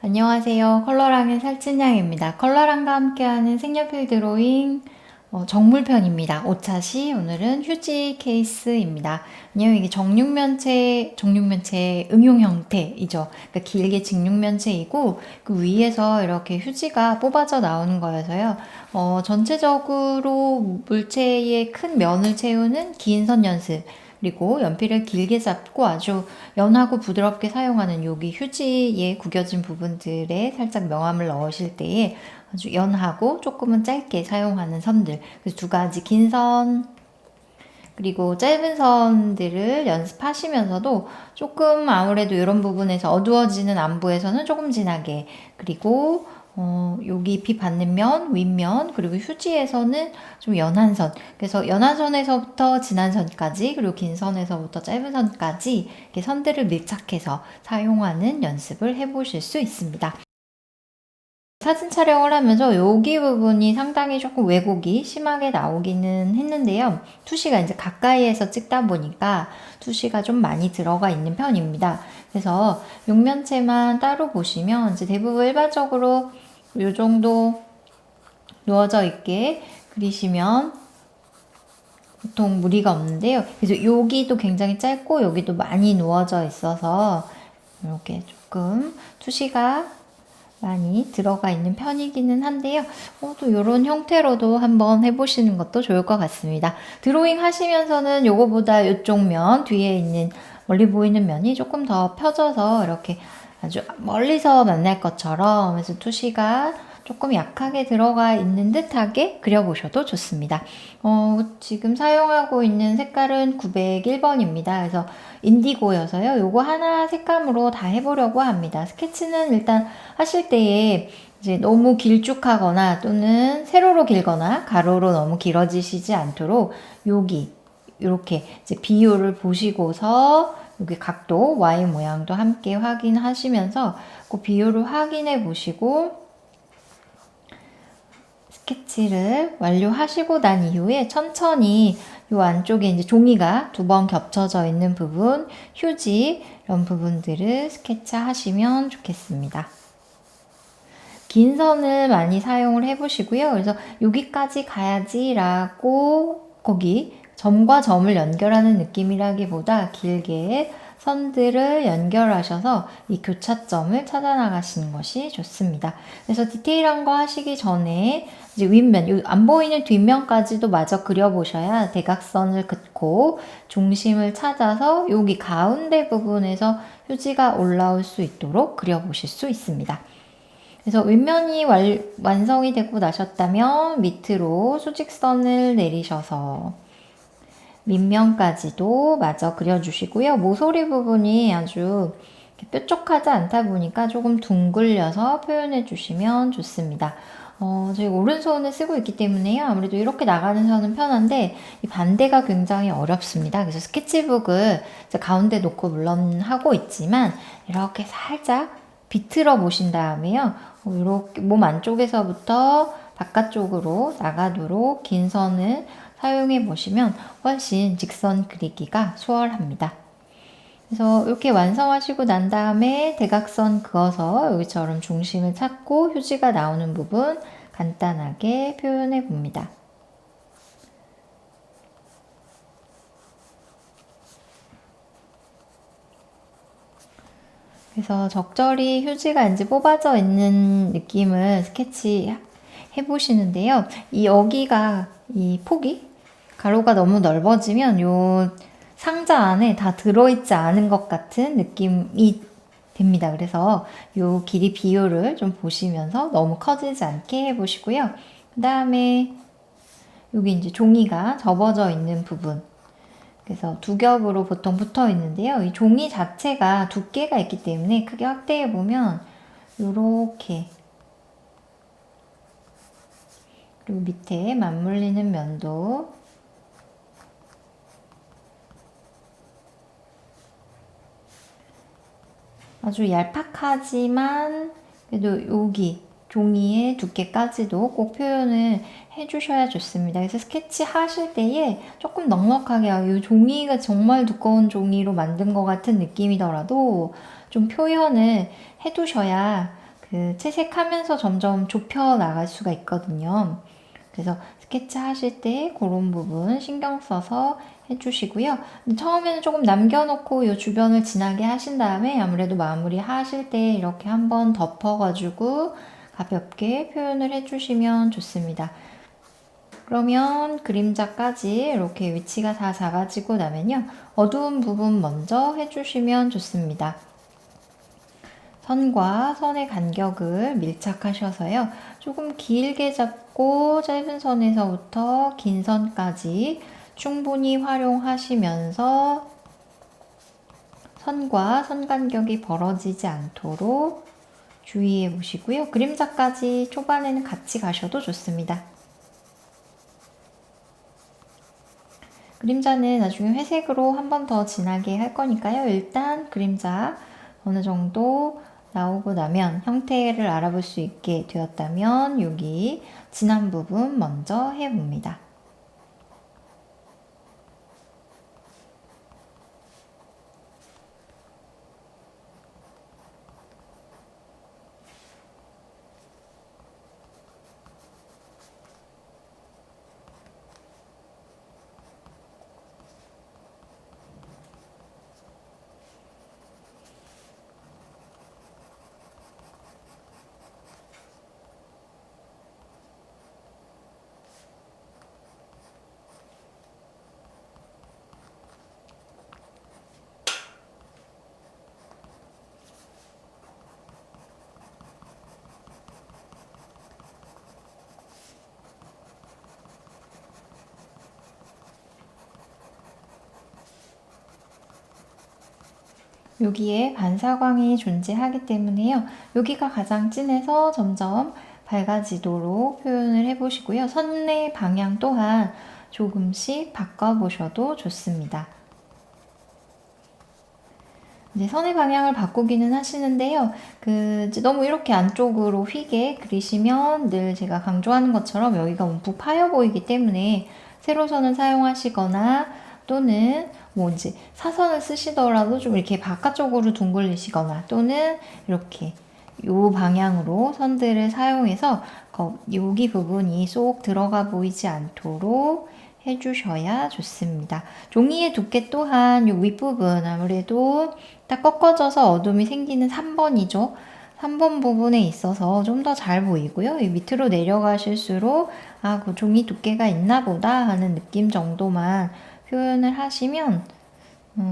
안녕하세요. 컬러랑의 살찐양입니다. 컬러랑과 함께하는 색연필 드로잉 정물편입니다. 5차시 오늘은 휴지 케이스입니다. 왜냐면 이게 정육면체 응용 형태이죠. 그러니까 길게 직육면체이고 그 위에서 이렇게 휴지가 뽑아져 나오는 거여서요. 전체적으로 물체의 큰 면을 채우는 긴 선 연습 그리고 연필을 길게 잡고 아주 연하고 부드럽게 사용하는 여기 휴지에 구겨진 부분들에 살짝 명암을 넣으실 때에 아주 연하고 조금은 짧게 사용하는 선들, 그래서 두 가지 긴 선 그리고 짧은 선들을 연습하시면서도 조금 아무래도 이런 부분에서 어두워지는 안부에서는 조금 진하게, 그리고 여기 비 받는 면, 윗면, 그리고 휴지에서는 좀 연한 선, 그래서 연한 선에서부터 진한 선까지, 그리고 긴 선에서부터 짧은 선까지 이렇게 선들을 밀착해서 사용하는 연습을 해보실 수 있습니다. 사진 촬영을 하면서 여기 부분이 상당히 조금 왜곡이 심하게 나오기는 했는데요. 투시가 이제 가까이에서 찍다 보니까 투시가 좀 많이 들어가 있는 편입니다. 그래서 육면체만 따로 보시면 이제 대부분 일반적으로 이 정도 누워져 있게 그리시면 보통 무리가 없는데요. 그래서 여기도 굉장히 짧고 여기도 많이 누워져 있어서 이렇게 조금 투시가 많이 들어가 있는 편이기는 한데요. 또 이런 형태로도 한번 해보시는 것도 좋을 것 같습니다. 드로잉 하시면서는 요거보다 이쪽 면, 뒤에 있는 멀리 보이는 면이 조금 더 펴져서 이렇게 아주 멀리서 만날 것처럼 그래서 투시가 조금 약하게 들어가 있는 듯하게 그려보셔도 좋습니다. 지금 사용하고 있는 색깔은 901번입니다. 그래서 인디고여서요. 요거 하나 색감으로 다 해보려고 합니다. 스케치는 일단 하실 때에 이제 너무 길쭉하거나 또는 세로로 길거나 가로로 너무 길어지시지 않도록 여기 이렇게 이제 비율을 보시고서 여기 각도, Y 모양도 함께 확인하시면서 그 비율을 확인해 보시고 스케치를 완료하시고 난 이후에 천천히 이 안쪽에 이제 종이가 두 번 겹쳐져 있는 부분, 휴지 이런 부분들을 스케치하시면 좋겠습니다. 긴 선을 많이 사용을 해보시고요. 그래서 여기까지 가야지라고 거기 점과 점을 연결하는 느낌이라기보다 길게 선들을 연결하셔서 이 교차점을 찾아 나가시는 것이 좋습니다. 그래서 디테일한 거 하시기 전에 이제 윗면, 안 보이는 뒷면까지도 마저 그려보셔야 대각선을 긋고 중심을 찾아서 여기 가운데 부분에서 휴지가 올라올 수 있도록 그려보실 수 있습니다. 그래서 윗면이 완성이 되고 나셨다면 밑으로 수직선을 내리셔서 밑면까지도 마저 그려주시고요. 모서리 부분이 아주 뾰족하지 않다 보니까 조금 둥글려서 표현해 주시면 좋습니다. 저희 오른손을 쓰고 있기 때문에요. 아무래도 이렇게 나가는 선은 편한데 이 반대가 굉장히 어렵습니다. 그래서 스케치북을 가운데 놓고 물론 하고 있지만 이렇게 살짝 비틀어 보신 다음에요. 이렇게 몸 안쪽에서부터 바깥쪽으로 나가도록 긴 선을 사용해 보시면 훨씬 직선 그리기가 수월합니다. 그래서 이렇게 완성하시고 난 다음에 대각선 그어서 여기처럼 중심을 찾고 휴지가 나오는 부분 간단하게 표현해 봅니다. 그래서 적절히 휴지가 이제 뽑아져 있는 느낌을 스케치 해보시는데요. 이 여기가 이 폭이 가로가 너무 넓어지면 요 상자 안에 다 들어있지 않은 것 같은 느낌이 됩니다. 그래서 요 길이 비율을 좀 보시면서 너무 커지지 않게 해보시고요. 그 다음에 여기 이제 종이가 접어져 있는 부분. 그래서 두 겹으로 보통 붙어 있는데요. 이 종이 자체가 두께가 있기 때문에 크게 확대해 보면 이렇게, 그리고 밑에 맞물리는 면도 아주 얄팍하지만 그래도 여기 종이의 두께까지도 꼭 표현을 해주셔야 좋습니다. 그래서 스케치 하실 때에 조금 넉넉하게 이 종이가 정말 두꺼운 종이로 만든 것 같은 느낌이더라도 좀 표현을 해두셔야 그 채색하면서 점점 좁혀 나갈 수가 있거든요. 그래서 스케치 하실 때 그런 부분 신경 써서 해주시고요. 처음에는 조금 남겨놓고 이 주변을 진하게 하신 다음에 아무래도 마무리 하실 때 이렇게 한번 덮어가지고 가볍게 표현을 해주시면 좋습니다. 그러면 그림자까지 이렇게 위치가 다 잡아지고 나면요. 어두운 부분 먼저 해주시면 좋습니다. 선과 선의 간격을 밀착하셔서요. 조금 길게 잡고 짧은 선에서부터 긴 선까지 충분히 활용하시면서 선과 선 간격이 벌어지지 않도록 주의해 보시고요. 그림자까지 초반에는 같이 가셔도 좋습니다. 그림자는 나중에 회색으로 한 번 더 진하게 할 거니까요. 일단 그림자 어느 정도 나오고 나면 형태를 알아볼 수 있게 되었다면 여기 진한 부분 먼저 해봅니다. 여기에 반사광이 존재하기 때문에요. 여기가 가장 진해서 점점 밝아지도록 표현을 해보시고요. 선의 방향 또한 조금씩 바꿔보셔도 좋습니다. 이제 선의 방향을 바꾸기는 하시는데요. 너무 이렇게 안쪽으로 휘게 그리시면 늘 제가 강조하는 것처럼 여기가 움푹 파여 보이기 때문에 세로선을 사용하시거나 또는 뭐 이제 사선을 쓰시더라도 좀 이렇게 바깥쪽으로 둥글리시거나 또는 이렇게 요 방향으로 선들을 사용해서 여기 부분이 쏙 들어가 보이지 않도록 해주셔야 좋습니다. 종이의 두께 또한 이 윗부분 아무래도 딱 꺾어져서 어둠이 생기는 3번이죠. 3번 부분에 있어서 좀 더 잘 보이고요. 이 밑으로 내려가실수록 그 종이 두께가 있나 보다 하는 느낌 정도만 표현을 하시면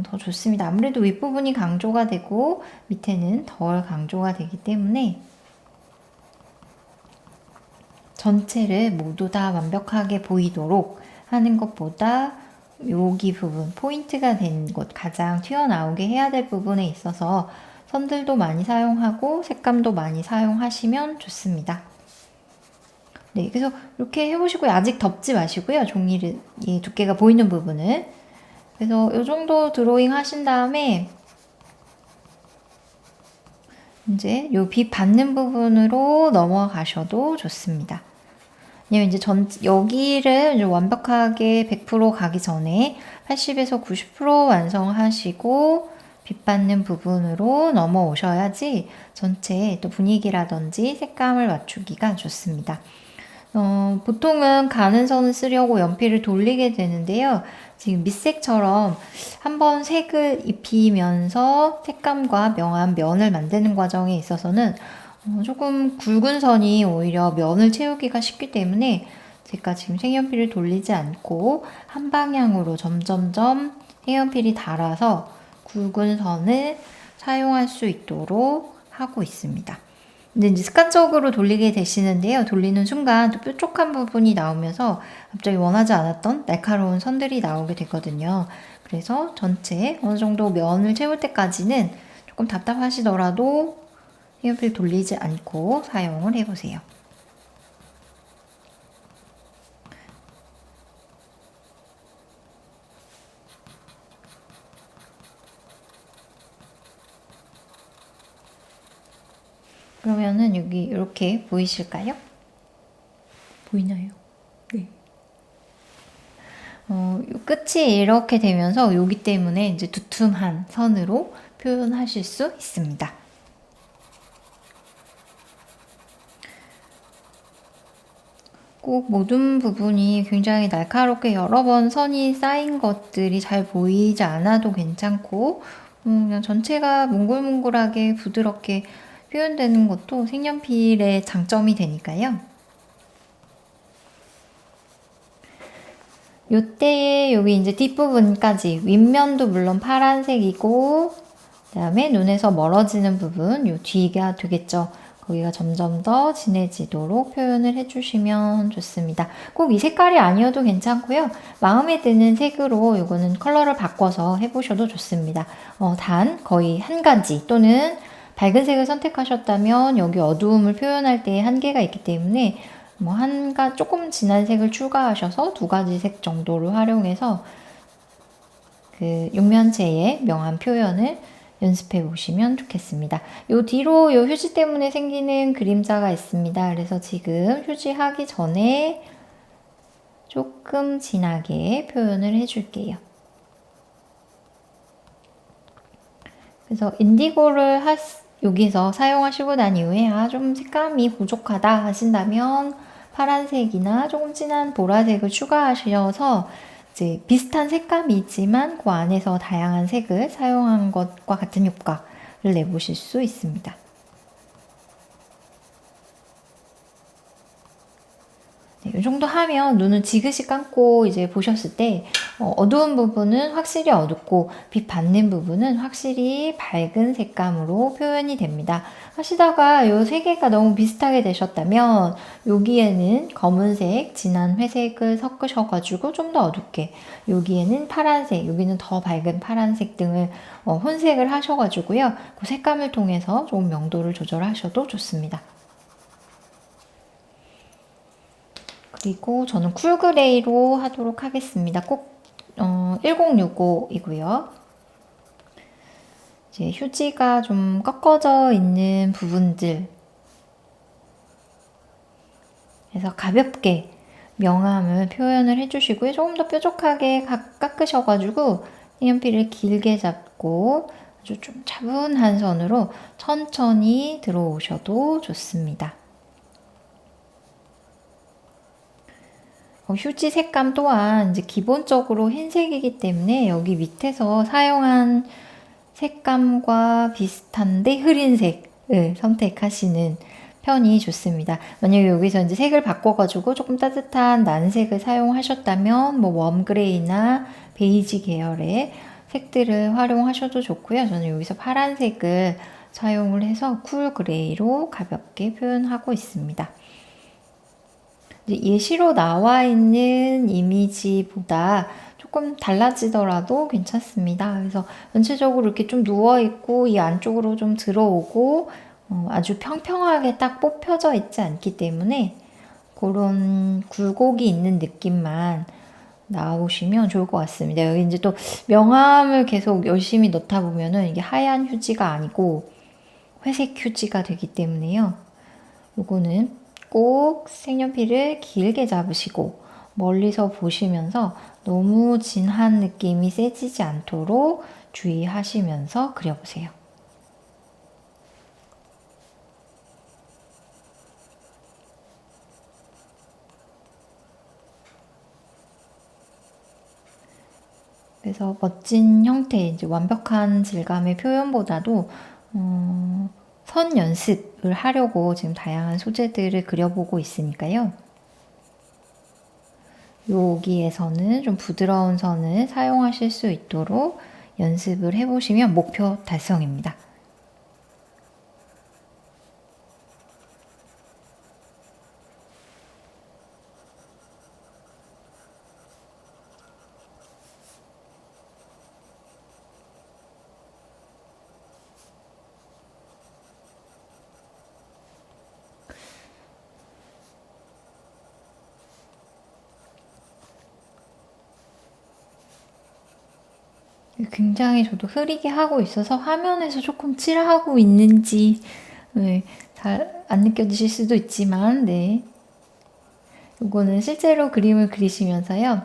더 좋습니다. 아무래도 윗부분이 강조가 되고 밑에는 덜 강조가 되기 때문에 전체를 모두 다 완벽하게 보이도록 하는 것보다 여기 부분, 포인트가 된 곳, 가장 튀어나오게 해야 될 부분에 있어서 선들도 많이 사용하고 색감도 많이 사용하시면 좋습니다. 네, 그래서 이렇게 해보시고요. 아직 덮지 마시고요. 종이를, 이 두께가 보이는 부분을. 그래서 이 정도 드로잉 하신 다음에 이제 요 빛 받는 부분으로 넘어가셔도 좋습니다. 왜냐면 이제 여기를 완벽하게 100% 가기 전에 80에서 90% 완성하시고 빛 받는 부분으로 넘어오셔야지 전체 또 분위기라든지 색감을 맞추기가 좋습니다. 보통은 가는 선을 쓰려고 연필을 돌리게 되는데요. 지금 밑색처럼 한번 색을 입히면서 색감과 명암 면을 만드는 과정에 있어서는 조금 굵은 선이 오히려 면을 채우기가 쉽기 때문에 제가 지금 색연필을 돌리지 않고 한 방향으로 점점점 색연필이 닳아서 굵은 선을 사용할 수 있도록 하고 있습니다. 근데 이제 습관적으로 돌리게 되시는데요. 돌리는 순간 또 뾰족한 부분이 나오면서 갑자기 원하지 않았던 날카로운 선들이 나오게 되거든요. 그래서 전체 어느 정도 면을 채울 때까지는 조금 답답하시더라도 색연필 돌리지 않고 사용을 해보세요. 그러면은 여기 이렇게 보이실까요? 보이나요? 네. 끝이 이렇게 되면서 여기 때문에 이제 두툼한 선으로 표현하실 수 있습니다. 꼭 모든 부분이 굉장히 날카롭게 여러 번 선이 쌓인 것들이 잘 보이지 않아도 괜찮고 그냥 전체가 몽글몽글하게 부드럽게 표현되는 것도 색연필의 장점이 되니까요. 요때에 여기 이제 뒷부분까지 윗면도 물론 파란색이고 그다음에 눈에서 멀어지는 부분 요 뒤가 되겠죠. 거기가 점점 더 진해지도록 표현을 해주시면 좋습니다. 꼭 이 색깔이 아니어도 괜찮고요. 마음에 드는 색으로 요거는 컬러를 바꿔서 해보셔도 좋습니다. 단 거의 한 가지 또는 밝은 색을 선택하셨다면 여기 어두움을 표현할 때 한계가 있기 때문에 조금 진한 색을 추가하셔서 두 가지 색 정도를 활용해서 그 육면체의 명암 표현을 연습해 보시면 좋겠습니다. 요 뒤로 요 휴지 때문에 생기는 그림자가 있습니다. 그래서 지금 휴지 하기 전에 조금 진하게 표현을 해줄게요. 그래서 인디고를 여기서 사용하시고 난 이후에 좀 색감이 부족하다 하신다면 파란색이나 조금 진한 보라색을 추가하셔서 이제 비슷한 색감이지만 그 안에서 다양한 색을 사용한 것과 같은 효과를 내보실 수 있습니다. 네, 이 정도 하면 눈을 지그시 감고 이제 보셨을 때 어두운 부분은 확실히 어둡고 빛 받는 부분은 확실히 밝은 색감으로 표현이 됩니다. 하시다가 이 세 개가 너무 비슷하게 되셨다면 여기에는 검은색, 진한 회색을 섞으셔가지고 좀 더 어둡게 여기에는 파란색, 여기는 더 밝은 파란색 등을 혼색을 하셔가지고요. 그 색감을 통해서 좀 명도를 조절하셔도 좋습니다. 그리고 저는 쿨그레이로 하도록 하겠습니다. 꼭 1065이고요. 이제 휴지가 좀 꺾어져 있는 부분들 그래서 가볍게 명암을 표현을 해주시고요. 조금 더 뾰족하게 깎으셔가지고 색연필을 길게 잡고 아주 좀 차분한 선으로 천천히 들어오셔도 좋습니다. 휴지 색감 또한 이제 기본적으로 흰색이기 때문에 여기 밑에서 사용한 색감과 비슷한데 흐린 색을 선택하시는 편이 좋습니다. 만약에 여기서 이제 색을 바꿔가지고 조금 따뜻한 난색을 사용하셨다면 웜그레이나 베이지 계열의 색들을 활용하셔도 좋고요. 저는 여기서 파란색을 사용을 해서 쿨그레이로 가볍게 표현하고 있습니다. 예시로 나와 있는 이미지보다 조금 달라지더라도 괜찮습니다. 그래서 전체적으로 이렇게 좀 누워있고 이 안쪽으로 좀 들어오고 아주 평평하게 딱 뽑혀져 있지 않기 때문에 그런 굴곡이 있는 느낌만 나오시면 좋을 것 같습니다. 여기 이제 또 명암을 계속 열심히 넣다 보면은 이게 하얀 휴지가 아니고 회색 휴지가 되기 때문에요. 요거는 꼭 색연필을 길게 잡으시고 멀리서 보시면서 너무 진한 느낌이 세지지 않도록 주의하시면서 그려보세요. 그래서 멋진 형태, 이제 완벽한 질감의 표현보다도 선 연습을 하려고 지금 다양한 소재들을 그려보고 있으니까요. 여기에서는 좀 부드러운 선을 사용하실 수 있도록 연습을 해보시면 목표 달성입니다. 굉장히 저도 흐리게 하고 있어서 화면에서 조금 칠하고 있는지 잘 안 느껴지실 수도 있지만 이거는 실제로 그림을 그리시면서요.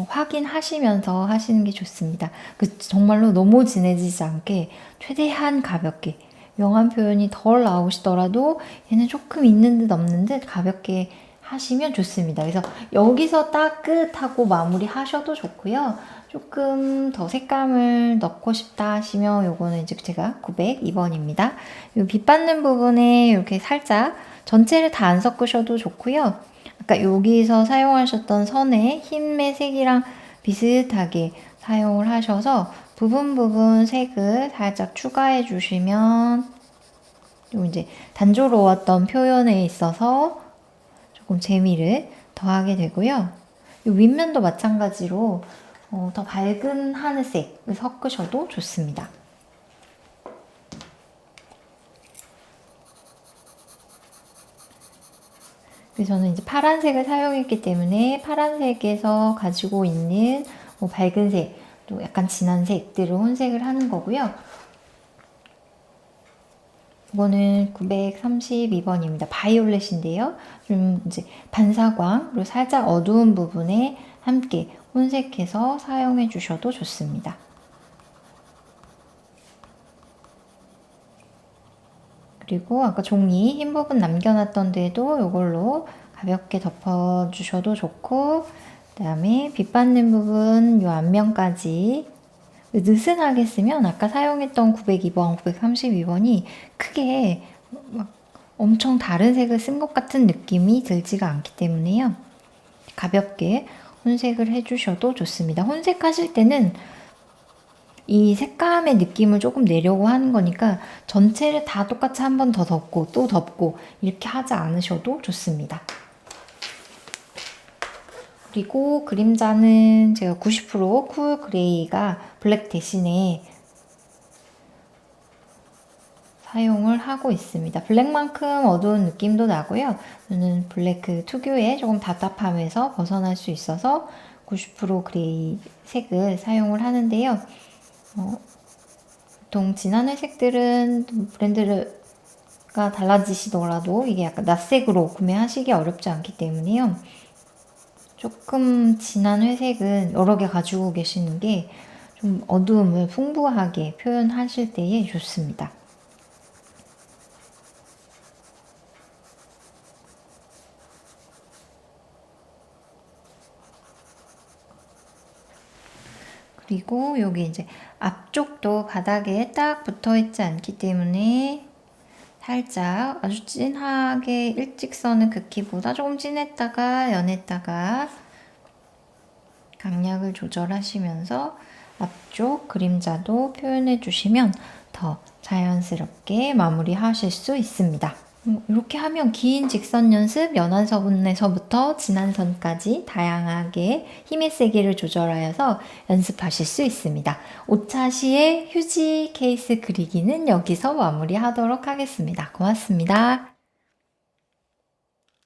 확인하시면서 하시는 게 좋습니다. 정말로 너무 진해지지 않게 최대한 가볍게 명암 표현이 덜 나오시더라도 얘는 조금 있는 듯 없는 듯 가볍게 하시면 좋습니다. 그래서 여기서 딱 끝하고 마무리 하셔도 좋고요. 조금 더 색감을 넣고 싶다 하시면 요거는 이제 제가 902번입니다. 요 빛 받는 부분에 이렇게 살짝 전체를 다 안 섞으셔도 좋고요. 아까 여기서 사용하셨던 선의 흰의 색이랑 비슷하게 사용을 하셔서 부분 색을 살짝 추가해 주시면 이제 단조로웠던 표현에 있어서 조금 재미를 더하게 되고요. 이 윗면도 마찬가지로 더 밝은 하늘색을 섞으셔도 좋습니다. 그래서 저는 이제 파란색을 사용했기 때문에 파란색에서 가지고 있는 밝은 색, 또 약간 진한 색들을 혼색을 하는 거고요. 이거는 932번입니다. 바이올렛인데요. 좀 이제 반사광으로 살짝 어두운 부분에 함께 혼색해서 사용해 주셔도 좋습니다. 그리고 아까 종이 흰 부분 남겨놨던 데도 이걸로 가볍게 덮어주셔도 좋고, 그 다음에 빛 받는 부분 요 앞면까지 느슨하게 쓰면 아까 사용했던 902번, 932번이 크게 막 엄청 다른 색을 쓴 것 같은 느낌이 들지가 않기 때문에요. 가볍게 혼색을 해주셔도 좋습니다. 혼색하실 때는 이 색감의 느낌을 조금 내려고 하는 거니까 전체를 다 똑같이 한 번 더 덮고 또 덮고 이렇게 하지 않으셔도 좋습니다. 그리고 그림자는 제가 90% 쿨그레이가 블랙 대신에 사용을 하고 있습니다. 블랙만큼 어두운 느낌도 나고요. 저는 블랙 그 특유의 조금 답답함에서 벗어날 수 있어서 90% 그레이 색을 사용을 하는데요. 보통 진한 회색들은 브랜드가 달라지시더라도 이게 약간 낯색으로 구매하시기 어렵지 않기 때문에요. 조금 진한 회색은 여러 개 가지고 계시는 게 좀 어두움을 풍부하게 표현하실 때에 좋습니다. 그리고 여기 이제 앞쪽도 바닥에 딱 붙어 있지 않기 때문에 살짝 아주 진하게 일직선을 긋기보다 조금 진했다가 연했다가 강약을 조절하시면서 앞쪽 그림자도 표현해 주시면 더 자연스럽게 마무리하실 수 있습니다. 이렇게 하면 긴 직선 연습, 연한 선에서부터 진한 선까지 다양하게 힘의 세기를 조절하여서 연습하실 수 있습니다. 5차 시의 휴지 케이스 그리기는 여기서 마무리하도록 하겠습니다. 고맙습니다.